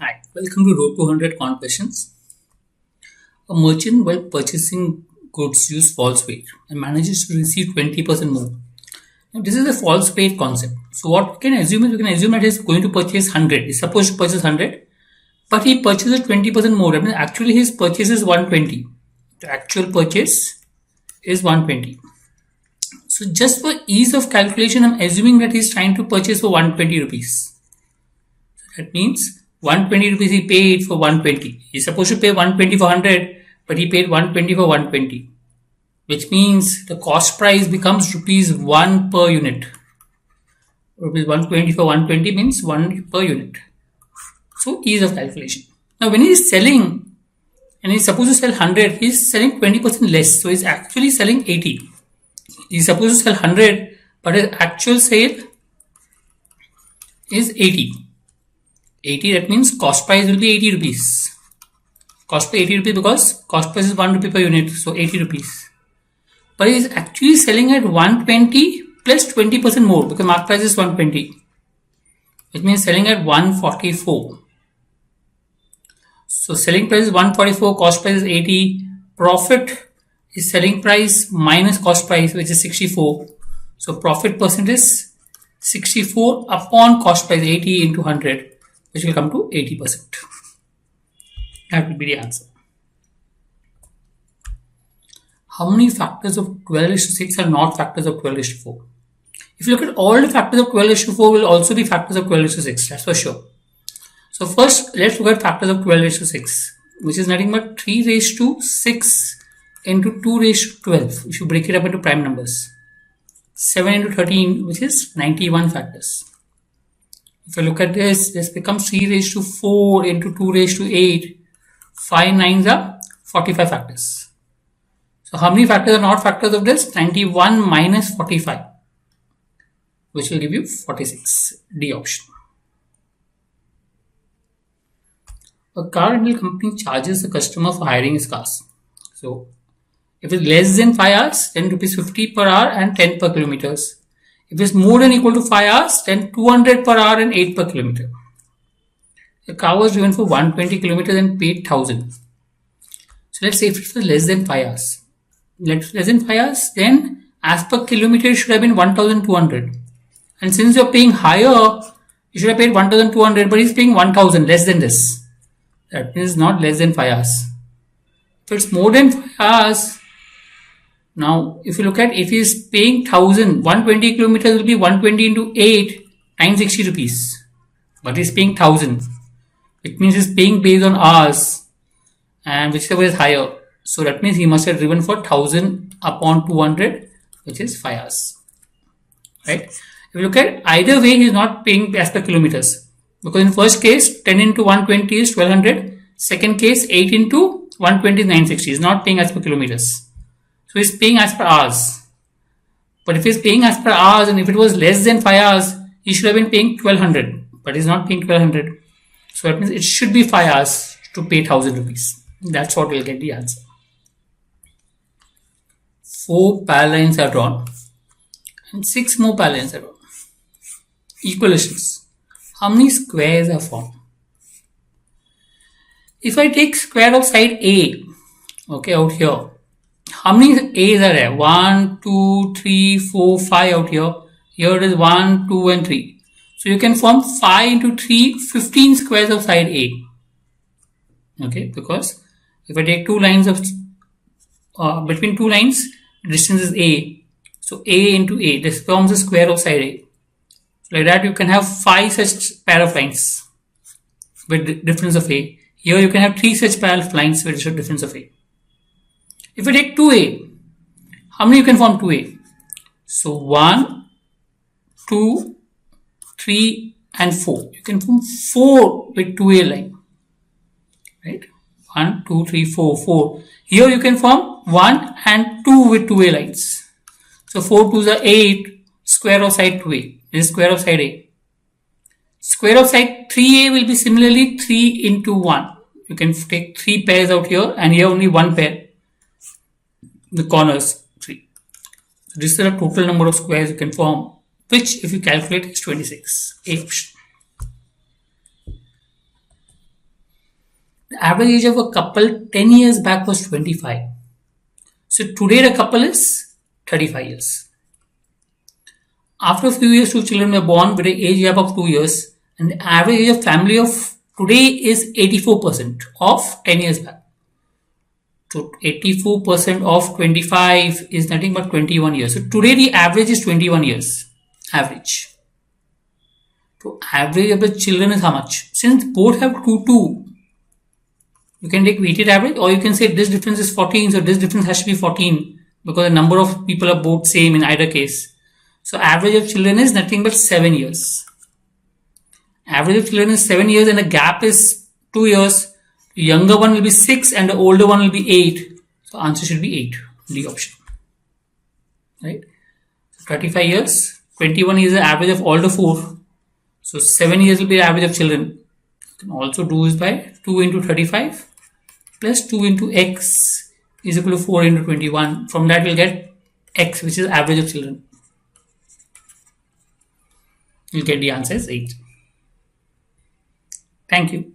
Hi, welcome to Road to 100 Confessions. A merchant, while purchasing goods, uses false weight and manages to receive 20% more. Now, this is a false weight concept. So, what we can assume is we can assume that he's going to purchase 100. He's supposed to purchase 100, but he purchases 20% more. That means actually his purchase is 120. The actual purchase is 120. So, just for ease of calculation, I'm assuming that he's trying to purchase for 120 rupees. That means 120 rupees he paid for 120. He's supposed to pay 120 for 100, but he paid 120 for 120. Which means the cost price becomes rupees 1 per unit. Rupees 120 for 120 means 1 per unit. So ease of calculation. Now when he is selling and he's supposed to sell 100, he's selling 20% less. So he's actually selling 80. He's supposed to sell 100, but his actual sale is 80. 80, that means cost price will be 80 rupees. Cost price 80 rupees because cost price is 1 rupee per unit, so 80 rupees. But he is actually selling at 120 plus 20% more because market price is 120. Which means selling at 144. So selling price is 144, cost price is 80. Profit is selling price minus cost price, which is 64. So profit percent is 64 upon cost price 80 into 100. Which will come to 80%. That will be the answer. How many factors of 12:6 are not factors of 12:4? If you look at all the factors of 12:4 will also be factors of 12:6, that's for sure. So first, let's look at factors of 12:6, which is nothing but 3 raised to 6 into 2 raised to 12. If you break it up into prime numbers. 7 into 13, which is 91 factors. If you look at this becomes 3 raised to 4 into 2 raised to 8. 5 nines are 45 factors. So how many factors are not factors of this? 91 minus 45, which will give you 46. D option. A car rental company charges the customer for hiring his cars. So if it's less than 5 hours, then rupees 50 per hour and 10 per kilometers. If it's more than equal to 5 hours, then 200 per hour and 8 per kilometer. The car was driven for 120 kilometers and paid 1000. So let's say if it was less than 5 hours. Less than 5 hours, then as per kilometer it should have been 1200. And since you're paying higher, you should have paid 1200, but he's paying 1000, less than this. That means not less than 5 hours. If it's more than 5 hours, now, if you look at if he is paying 1000, 120 kilometers will be 120 into 8 times 60 rupees. But he is paying 1000. It means he is paying based on hours and whichever is higher. So that means he must have driven for 1000 upon 200, which is 5 hours. Right? If you look at either way, he is not paying as per kilometers. Because in first case, 10 into 120 is 1200. Second case, 8 into 120 is 960. He is not paying as per kilometers. So he's paying as per hours. But if he's paying as per hours and if it was less than 5 hours, he should have been paying 1200. But he's not paying 1200. So that means it should be 5 hours to pay 1000 rupees. That's what we'll get the answer. 4 parallels are drawn. And 6 more parallels are drawn. Equations. How many squares are formed? If I take square of side A, okay, out here. How many A's are there? 1, 2, 3, 4, 5 out here. Here it is 1, 2 and 3. So you can form 5 into 3, 15 squares of side A. Okay, because if I take 2 lines of, between 2 lines, distance is A. So A into A, this forms a square of side A. So like that you can have 5 such pair of lines with difference of A. Here you can have 3 such pair of lines with difference of A. If we take 2A, how many you can form 2A? So 1, 2, 3 and 4. You can form 4 with 2A line. Right? 1, 2, 3, 4, 4. Here you can form 1 and 2 with 2A lines. So 4 2s are 8, square of side 2A. This is square of side A. Square of side 3A will be similarly 3 into 1. You can take 3 pairs out here and here only 1 pair. The corners 3. So this is the total number of squares you can form, which if you calculate is 26. A option. average age of a couple 10 years back was 25. So today the couple is 35 years. After a few years, two children were born with an age gap of 2 years, and the average age of family of today is 84% of 10 years back. So 84% of 25 is nothing but 21 years. So today the average is 21 years. Average. So average of the children is how much? Since both have 2, you can take weighted average, or you can say this difference is 14, so this difference has to be 14 because the number of people are both same in either case. So average of children is nothing but 7 years. Average of children is 7 years and the gap is 2 years. The younger one will be 6 and the older one will be 8. So answer should be 8, D option. Right? So 35 years, 21 is the average of all the 4. So 7 years will be the average of children. You can also do is by 2 into 35 plus 2 into x is equal to 4 into 21. From that we'll get x, which is average of children. You'll get the answer as 8. Thank you.